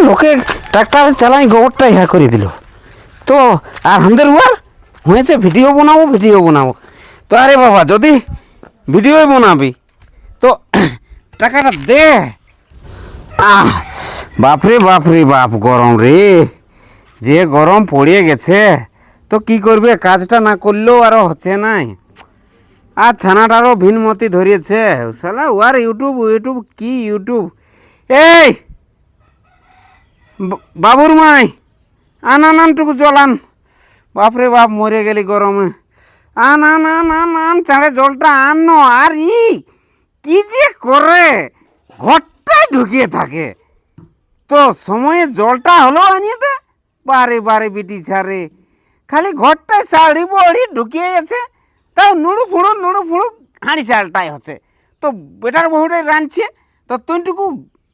লোকে ট্রাক্টর চালাই গোবরটা ইহা করে দিল। তো আর আমাদের উয়ার হয়েছে ভিডিও বানাবো। তো আরে বাবা যদি ভিডিও বানাবি তো টাকাটা দে। বাপরে বাপ গরম রে, যে গরম পড়ে গেছে। তো কি করবে, কাজটা না করলেও আরো হচ্ছে নাই। আর ছানাটারও ভিনমতি ধরিয়েছে শালা ওয়ার ইউটিউব কি ইউটিউব। এই বাবুর মাই আনানটুকু জলান। বাপরে বাপ মরে গেলি গরমে। আন চাঁড়ে জলটা আন। আর কি যে করে ঘরটায় ঢুকিয়ে থাকে। তো সময়ে জলটা হলো আনিয়ে দে। বারে বিটি ছাড়ে খালি ঘরটায় শাড়ি বড়ি ঢুকিয়ে গেছে। তাও নুড়ু ফুড়ু হাঁড়ি চালটাই হচ্ছে। তো বেটার বহুটাই রাঁধছে। তো তুইটুকু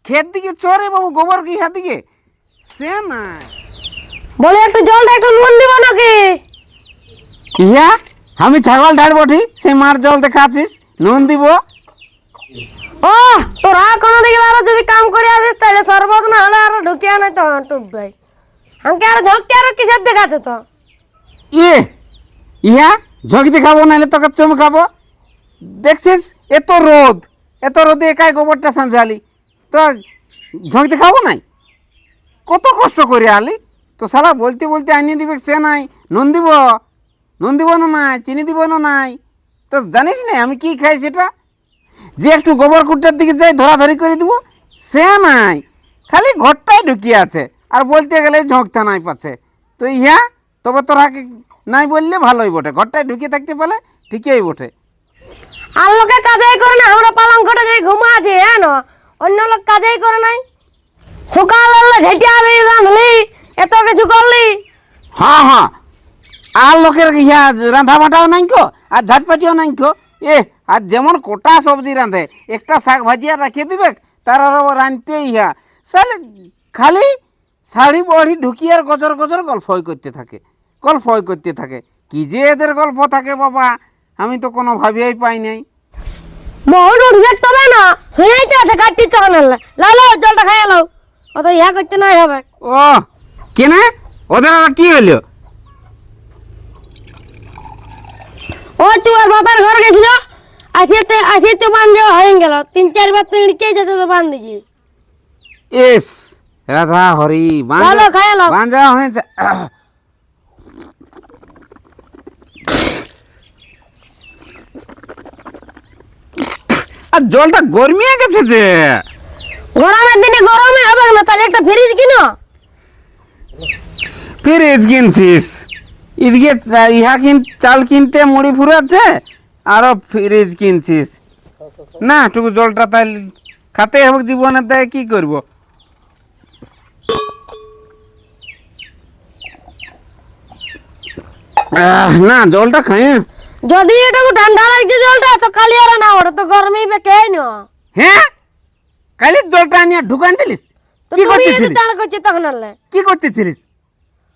ক্ষেত দিকে চরে বাবু গোবর কি হাত দিকে সে না বলে একটু জলটা একটু নুন দিব নাকি? ইয়া আমি ছাগল ঢাড়ব ঠিক সেই মার জল দেখাচ্ছিস নুন দিব। ও তোর আর কোনো দিকে আরো যদি কাম করে আসিস তাহলে সর্বত না হলে আরো ঢুকিয়ে নাই তো টুক ভাই আমাকে আরো ঝকটি আরো কিসের দেখাচ্ছে তো? ইয়া ঝক দেখাবো নাহলে তোকে চমকাবো। দেখছিস এত রোদে একাই গোবরটা সাঁঝালি তো ঝক দেখাবো নাই? কত কষ্ট করে আলি। তো শালা বলতে আনিয়ে দিবে সে নাই। নুন দিব না নাই, চিনি দিব না নাই। তো জানিস না আমি কি খাই সেটা? যে একটু গোবর কুটার দিকে যাই ধরাধরি করে দিব সে নাই, খালি ঘরটাই ঢুকিয়ে আছে। আর বলতে গেলে ঝোঁকটা নাই পাচ্ছে। তো ইহা তবে তোরা নাই বললে ভালোই বটে, ঘরটায় ঢুকিয়ে থাকতে পারলে ঠিকই বটে। আর লোকে কাজই করে না, আমরা পালং ঘটে যাই ঘুমা আছি হ্যাঁ না, অন্য লোক কাজই করে নাই। সকাল হলে ঝেটিয়া দিয়ে রাঁধলি এত কিছু করলি। হ্যাঁ আর লোকের ইহা রাঁধা বাটাও নাই কো আর ঝাটপাটিও নাই কো। আর যেমন কোটা সবজি রাঁধে একটা শাক ভাজিয়া রাখিয়ে দিবে তার আরও রাঁধতে ইহা সালে খালি শাড়ি বড়ি ঢুকিয়ে আর গজর গল্পই করতে থাকে। কি যে এদের গল্প থাকে বাবা আমি তো কোনো ভাবিয়াই পাই নাই। মোহন উঠবে তবে না শুনেইতে আছে কাটতি চখন লালো জলটা খাই এলো অত ইহা করতে নাই হবে। ও কেনা ওদের আবার কি হইলো? ও তুই আর বাবার ঘর গেছিল আসিতে তো বান যাওয়া হয়ে গেল 3-4 বার তুই কে যেত তো বান দিকে। এস রাধা হরি লালো খাই এলো বান যাওয়া হয়েছে। আর জলটা গরমিয়ে গেছে যে। গরমের দিনে গরমে হবে না তাহলে একটা ফ্রিজ কিনো। ফ্রিজ কিনছিস এদিকে ইহা চাল কিনতে মুড়ি ফুরাচ্ছে আরো ফ্রিজ কিনছিস না? টুকু জলটা তাই খাতে হবে জীবনের দায় কি করব। না জলটা খাই। যদি এটুকু ঠান্ডা লাগছে জলটা তো কালি আর না ওটা তো গরমই বেকে না। হ্যাঁ কালি জলটা আনিয়া ঢুকান দিলিস? তো কি তুমি করতেছিলিস? তো জানা করছিস তখন আনলে কি করতেছিলিস?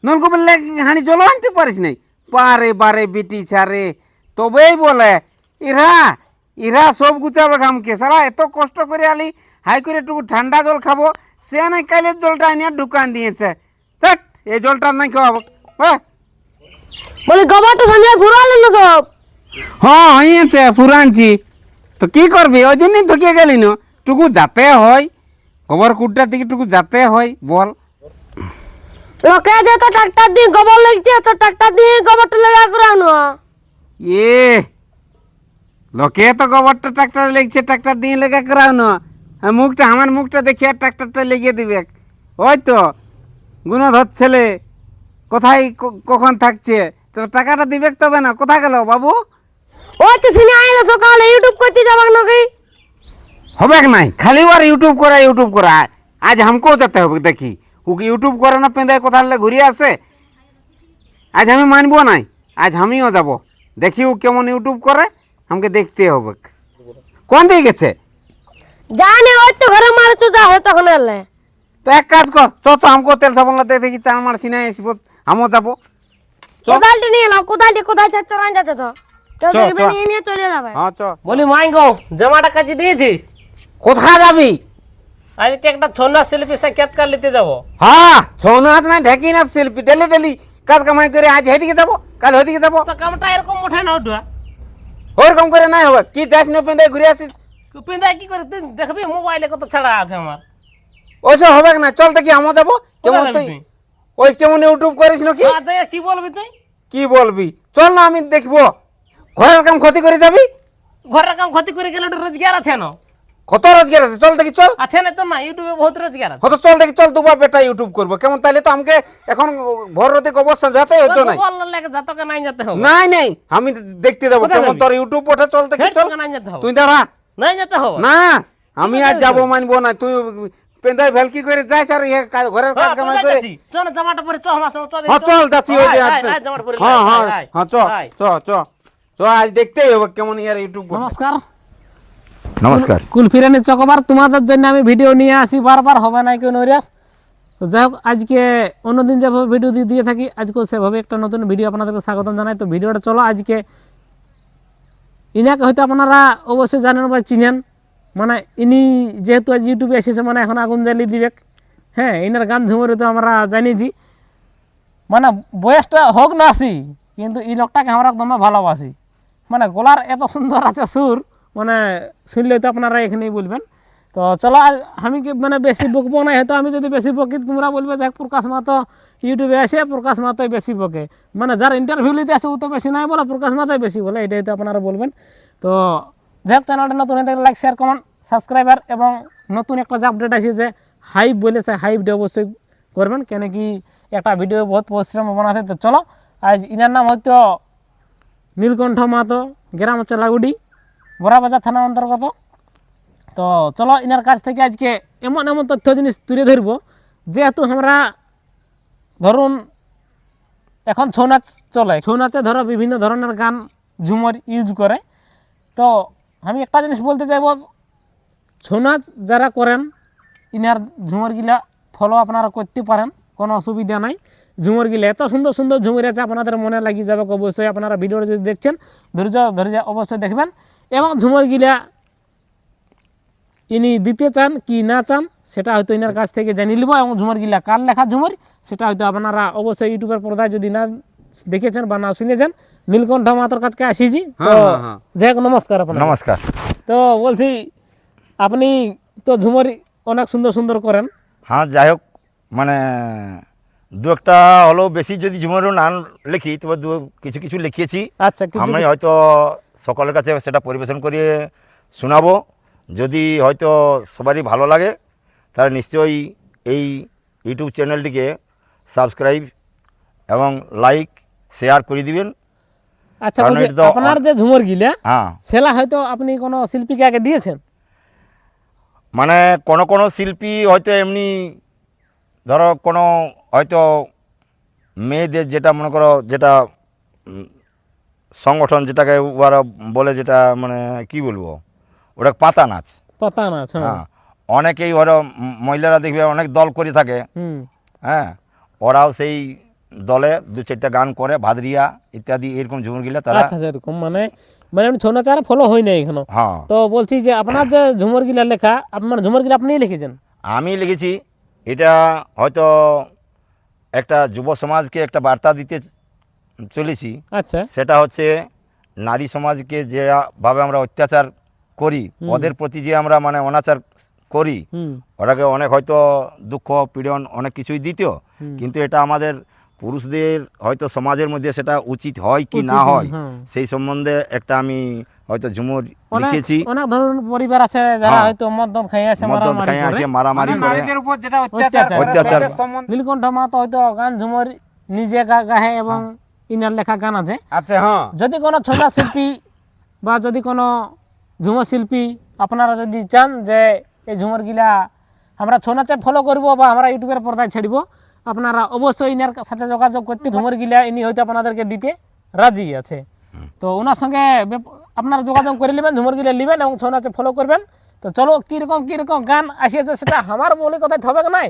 নলকূপের হাঁড়ি জল আনতে পারিস নাই? বারে বিটি ছাড়ে তবেই বলে ইরা সব গুছাবে ঘামকে সারা এত কষ্ট করে আলি হাই করে একটু ঠান্ডা জল খাবো সে নাই কালের জলটা আনিয়া ঢুকান দিয়েছে। দেখ এই জলটা নাই খাওয়াবো। হ্যাঁ বলি গোবর তো সঞ্জয় ফুরালেন না সব। হ্যাঁ হয়েছে ফুরানছি তো কি করবি ওই জন্যই ঢুকে গেলি না। টুকু যাতে হয় গোবর কুটটার দিকে টুকু যাতে হয় বল। লোকে যে তো ট্রাক্টর দিয়ে গোবর লাগছে তো ট্রাক্টর দিয়ে গোবরটা লাগা করানো। লোকে তো গোবরটা ট্রাক্টর লেগছে ট্রাক্টর দিয়ে লেগে করানো। আমার মুখটা দেখিয়ে ট্রাক্টরটা লেগে দিবে। ওই তো গুণধর ছেলে কোথায় কখন থাকছে তো টাকাটা দিবে তবে না। কোথায় গেল বাবু? ওই তো সিনে আইলে সকালে ইউটিউব করতে যাবাক নাকি? হবে নাই খালি আর ইউটিউব করা আজ हमको যেতে হবে দেখি ওকে ইউটিউব করে না পেঁদায় কোথায় ঘুরিয়ে আসে। আজ আমি মানবো নাই, আজ আমিও যাব দেখি ও কেমন ইউটিউব করে আমাকে দেখতে হবে। কোন দিকে গেছে জানে ওই তো ঘরে মারে চুজা হয় তখন আনলে। তো এক কাজ কর চ हमको তেল সাবান লাতে দেখি চার মার সিনাই আসবো আমিও যাবো। কোদালটি নিয়ে এলাম কোদাল চড়ান যাচ্ছে তো কেউ দেখবে নিয়ে চলে যাবে। হ্যাঁ চ। বলি মাই গো জামাটা কাছে দিয়েছিস? কোথায় যাবি? আজকে একটা ছৌ নাচ শিল্পী সাক্ষাৎকার নিতে যাবো। হ্যাঁ, ছৌ নাচ না ঢেকি নাচ শিল্পী ডেলি ডেলি কাজ কামাই করে আজ হেদিকে যাবো, কাল ওইদিকে যাবো, তো কামটা এরকম ওঠে না ওঠা। ওরকম করে নাই হবে। কি যাস না পেঁদে ঘুরে আসিস, পিন্দায় কি করে তুই দেখবি মোবাইলে কত ছাড়া আছে আমার। ওইসব হবে না। চল দেখি আমও যাবো। কেমন কোথায় তুই যাবি তুই? ওই কেমন ইউটিউব করিস নাকি? কি বলবি তুই? কি বলবি? চল না, আমি দেখবো। ঘরের কাম ক্ষতি করে যাবি? ঘরের কাম ক্ষতি করে গেলে ওটা রোজগার আছে না? কত রোজগার আছে? চল দেখি, চল। আছে না তো না, ইউটিউবে বহুত রোজগার আছে। হতো চল দেখি, চল। দুবার বেটা ইউটিউব করবো কেমন? তাইলে তো আমাকে এখন ভোর রাতে অবস্থা যাতে হতো নাই। লাগে যাতকে নাই যেতে হবে। নাই নাই, আমি দেখতে যাবো কোথায় কেমন যাবি? তোর ইউটিউব ওঠে। চল দেখি, হেট চল। তোকে নাই যেতে হবে। তুই দাঁড়া। নাই যেতে হবে। না, আমি কোথায় আজ যাবো, যাবি? মানবো না। তুই পেন্দাই ভেলকি করে যাইস আর ঘরের কাজ কামাই করে। চল না, জামাটা পরে চ আমার সঙ্গে, হ্যাঁ চল যাচ্ছি। ওই যে জামাটা পরে হ্যাঁ হ্যাঁ হ্যাঁ, চ চ চ চ। আজ দেখতেই হবে কেমন ইয়ার ইউটিউব করবে। নমস্কার। নমস্কার। কুলফিরানি চকবার, তোমাদের জন্য আমি ভিডিও নিয়ে আসি, বারবার হবে না কেউ নৈরাস। তো যাই হোক, আজকে অন্যদিন যেভাবে ভিডিও দিয়ে থাকি, আজকেও সেভাবে একটা নতুন ভিডিও আপনাদেরকে স্বাগতম জানাই। তো ভিডিওটা চলো, আজকে ইনাকে হয়তো আপনারা অবশ্যই জানেন বা চিনেন। মানে ইনি যেহেতু আজ ইউটিউবে এসেছে, মানে এখন আগুন জ্বালিয়ে দিবে। হ্যাঁ, ইনার গান ঝুমরে তো আমরা জানিয়েছি। মানে বয়সটা হোক না আসি, কিন্তু এই লোকটাকে আমরা একদম ভালোবাসি। মানে গলার এত সুন্দর আছে সুর, মানে শুনলে তো আপনারা এখানেই বলবেন। তো চলো, আমি কি মানে বেশি বকবো না। হয়তো আমি যদি বেশি বকি তোমরা বলবে যে প্রকাশ মাতো ইউটিউবে আসে, প্রকাশ মাতোই বেশি বকে। মানে যার ইন্টারভিউ নিতে আসে ও তো বেশি নাই বলে, প্রকাশ মাতোই বেশি বলে, এটাই তো আপনারা বলবেন। তো যাই হোক, চ্যানেলটা নতুন হয়ে থাকলে লাইক শেয়ার কমেন্ট সাবস্ক্রাইবার, এবং নতুন একটা যে আপডেট আছে যে হাইপ বলে, সে হাইপটা অবশ্যই করবেন, কেন কি একটা ভিডিও বহুত পরিশ্রম বানাতে। তো চলো, আজ ইনার নাম হয়তো নীলকণ্ঠ মাহাতো, গ্রাম হচ্ছে লাগুডি, বড়াবাজার থানা অন্তর্গত। তো চলো, ইনার কাছ থেকে আজকে এমন এমন তথ্য জিনিস তুলে ধরবো, যেহেতু আমরা ধরুন এখন ছৌ নাচ চলে, ছৌ নাচে ধরো বিভিন্ন ধরনের গান ঝুমর ইউজ করে। তো আমি একটা জিনিস বলতে চাইব, ছৌ নাচ যারা করেন ইনার ঝুমরগুলা ফলো আপনারা করতে পারেন, কোনো অসুবিধা নাই। ঝুমরগুলা এত সুন্দর সুন্দর ঝুমর আছে, আপনাদের মনে লাগিয়ে যাবে। অবশ্যই আপনারা ভিডিওটা যদি দেখছেন ধৈর্য ধৈর্য অবশ্যই দেখবেন। এবং ঝুমরগুলা ইনি দিতে চান কি না চান সেটা হয়তো ইনার কাছ থেকে জানিয়ে নেব। এবং ঝুমরগুলা কার লেখা ঝুমর সেটা হয়তো আপনারা অবশ্যই ইউটিউবের পর্দায় যদি না দেখেছেন বা না শুনেছেন, নীলকণ্ঠ মাতার কাছে আসিছি। তো যাই হোক, নমস্কার আপনার। নমস্কার। তো বলছি, আপনি তো ঝুমর অনেক সুন্দর সুন্দর করেন। হ্যাঁ, যাই হোক, মানে দু একটা হলেও বেশি যদি ঝুমরও না লিখি, তবে কিছু কিছু লিখিয়েছি। আচ্ছা, আমি হয়তো সকলের কাছে সেটা পরিবেশন করিয়ে শোনাবো। যদি হয়তো সবারই ভালো লাগে, তাহলে নিশ্চয়ই এই ইউটিউব চ্যানেলটিকে সাবস্ক্রাইব এবং লাইক শেয়ার করে দিবেন। আচ্ছা, কারণ বলছি এটা তো আপনার যে ঝুমর গিলা, হ্যাঁ, সেটা হয়তো আপনি কোনো শিল্পীকে আগে দিয়েছেন। মানে কোনো কোনো শিল্পী হয়তো এমনি ধরো কোনো হয়তো মেয়েদের যেটা মনে করো যেটা সংগঠন যেটাকে ওরা বলে, যেটা মানে কি বলবো, ওটা পাতা নাচ। পাতা নাচ, হ্যাঁ, অনেকেই ওরা মহিলারা দেখবে অনেক দল করে থাকে। হ্যাঁ, ওরাও সেই দলে দু চারটা গান করে, ভাদরিয়া ইত্যাদি এরকম ঝুমুরগুলা তারা। আচ্ছা, সেরকম মানে মানে আমি ছৌ নাচ আর ফলো হই না এখনো। হ্যাঁ, তো বলছি যে আপনার যে ঝুমর গিলা লেখা, আপনার ঝুমর গিলা আপনিই লিখেছেন? আমি লিখেছি। এটা হয়তো একটা যুব সমাজকে একটা বার্তা দিতে চলেছি। আচ্ছা, সেটা হচ্ছে নারী সমাজকে যেভাবে আমরা অত্যাচার করি, ওদের প্রতি যে আমরা মানে অনাচার করি, ওটাকে অনেক হয়তো দুঃখ পীড়ন অনেক কিছুই দিত, কিন্তু এটা আমাদের পুরুষদের হয়তো সমাজের মধ্যে সেটা উচিত হয় কি না হয়, সেই সম্বন্ধে একটা আমি হয়তো ঝুমুর লিখেছি। অনেক ধরনের পরিবার আছে যারা হয়তো মদ খাইয়ে আসে, মারামারি করে, নারীদের উপর যেটা অত্যাচার। নীলকণ্ঠ মাহাতো হয়তো গান ঝুমর নিজে গাহে, এবং ইনার লেখা গান আছে। আচ্ছা, হ্যাঁ, যদি কোনো ছৌ নাচ শিল্পী বা যদি কোনো ঝুমর শিল্পী আপনারা যদি চান যে এই ঝুমরগুলা আমরা ছৌ নাচে ফলো করবো বা আমরা ইউটিউবের পর্দায় ছেড়ব, আপনারা অবশ্যই ইনার সাথে যোগাযোগ করতে। ঝুমরগুলা ইনি হয়তো আপনাদেরকে দিতে রাজি আছে। তো ওনার সঙ্গে আপনারা যোগাযোগ করে নেবেন, ঝুমরগুলা নেবেন এবং ছৌ নাচে ফলো করবেন। তো চলো, কীরকম কীরকম গান আসিয়েছে সেটা আমার বলে কথায় হবে নাই,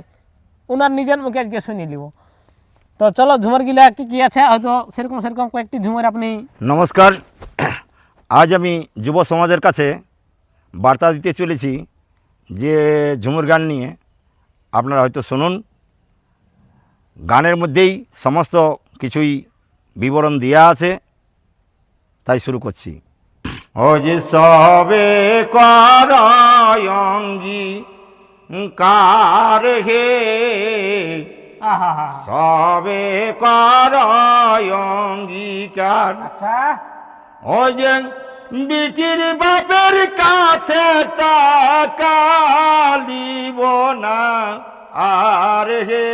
ওনার নিজের মুখে আজকে শুনে নিব। তো চলো, ঝুমরগুলা কি কি আছে হয়তো সেরকম সেরকম কয়েকটি ঝুমর আপনি। নমস্কার। আজ আমি যুব সমাজের কাছে বার্তা দিতে চলেছি যে ঝুমুর গান নিয়ে আপনারা হয়তো শুনুন। গানের মধ্যেই সমস্ত কিছুই বিবরণ দেওয়া আছে, তাই শুরু করছি। ও যে সবে করঙ্গি কার হে, সবে করঙ্গিকার। আচ্ছা, ও যে বিটির বাপের কাছে টাকালিব না আর হে,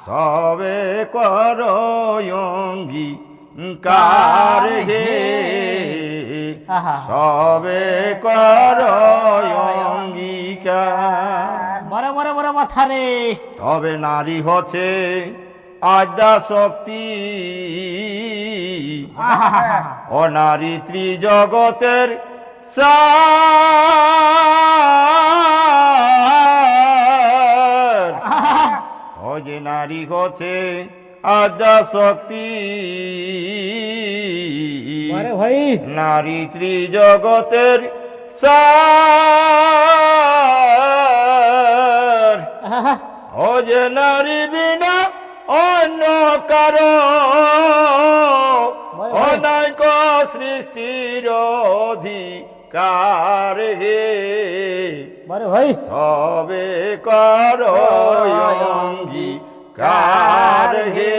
সবে করঙ্গি কার হে, সবে করঙ্গিকার। বরে বরে বরে বাছারে, তবে নারী হচ্ছে আদ্যা শক্তি, ও নারী ত্রিজগতের সার। ও যে নারী হচ্ছে আদ্যা শক্তি, বরে ভাই নারী ত্রিজগতের সার। ও যে নারী বিনা অন্য কারো অনাইক সৃষ্টির অধিকার হে, বরে ভাই সবে করঙ্গিকার হে,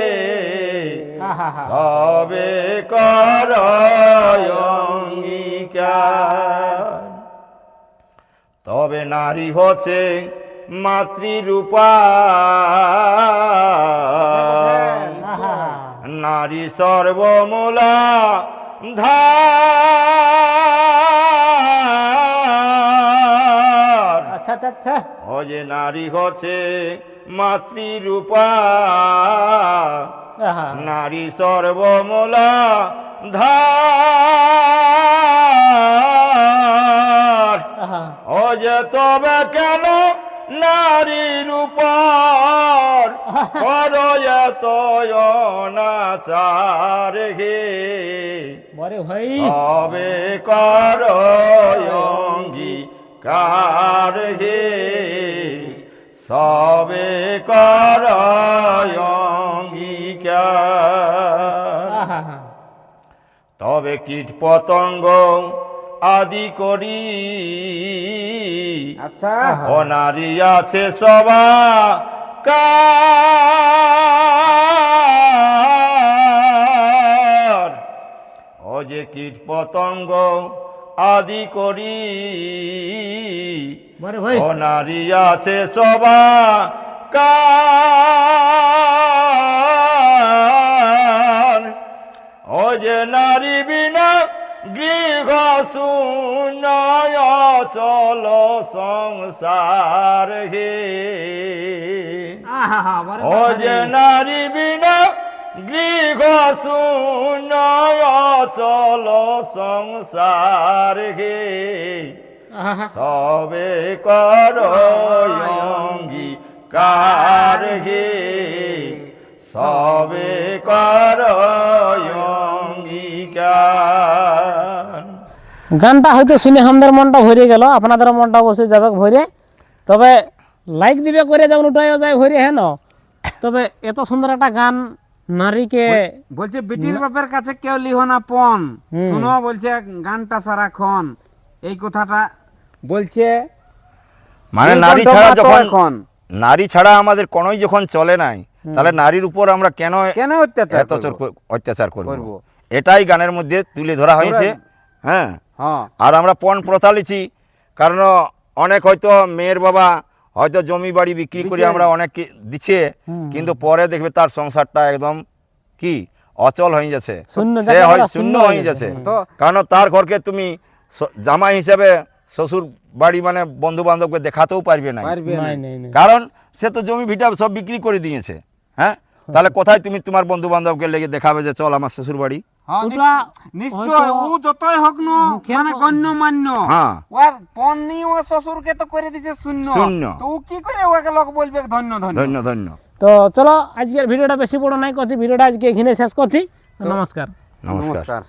সবে করঙ্গিকার। তবে নারী হচ্ছে মাতৃরূপা, নারী সর্বমূলা ধার। আচ্ছা আচ্ছা আচ্ছা, ও যে নারী হচ্ছে মাতৃরূপা, নারী সর্বমূলা ধার। ও যে তবে কেন নারীর উপর করো এত অনাচার হে, বরে ভাই সবে করঙ্গিকার হে, সবে করঙ্গিকার। তবে কীট পতঙ্গ আদি করি, আচ্ছা, ও নারী আছে সবা কার। ও যে কীট পতঙ্গ আদি করি, বরে ভাই ও নারী আছে সবা কার। ও যে নারী বিনা গৃহ শূন্য চল সংসার হে, ও যে নারী বিনা গৃহ শূন্য চল সংসার হে, সবে করঙ্গিকার হে, সবে করঙ্গিকার। গানটা হয়তো শুনে আমাদের মনটা ভরে গেল, আপনাদের মনটা অবশ্যই যাবে ভরে। তবে লাইক দিবে করে যেমন ওটাও যায় ভরে, হ্যাঁ না? তবে এত সুন্দর একটা গান নারীকে বলছে বিটির বাপের কাছে কেউ লিহ না পণ, শুনো বলছে গানটা সারাক্ষণ, এই কথাটা বলছে। মানে নারী ছাড়া যখন এখন নারী ছাড়া আমাদের কোনোই যখন চলে নাই, তাহলে নারীর উপর আমরা কেন কেন অত্যাচার এত অত্যাচার করব, করবো? এটাই গানের মধ্যে তুলে ধরা হয়েছে। হ্যাঁ, হ্যাঁ, আর আমরা পণ প্রথা লিছি, কারণ অনেক হয়তো মেয়ের বাবা হয়তো জমি বাড়ি বিক্রি করে আমরা অনেক দিচ্ছে, কিন্তু পরে দেখবে তার সংসারটা একদম কি অচল হয়ে যাচ্ছে, সে হয় শূন্য হয়ে যাচ্ছে। কারণ তার ঘরকে তুমি জামাই হিসাবে শ্বশুর বাড়ি মানে বন্ধু বান্ধবকে দেখাতেও পারবে না, কারণ সে তো জমি ভিটা সব বিক্রি করে দিয়েছে। হ্যাঁ, তাহলে কোথায় তুমি তোমার বন্ধু বান্ধবকে লেগে দেখাবে যে চল আমার শ্বশুর বাড়ি? নিশ্চয় ও যতই হোক না মানে গণ্যমান্য, ওর পণনি ও শ্বশুরকে তো করে দিছে শূন্য, তো ও কি করে ওকে লোক বলবে ধন্য ধন্য ধন্য ধন্য। তো চলো আজকের ভিডিওটা বেশি বড় নাই করছি, ভিডিওটা আজকে এখানে শেষ করছি। নমস্কার। নমস্কার।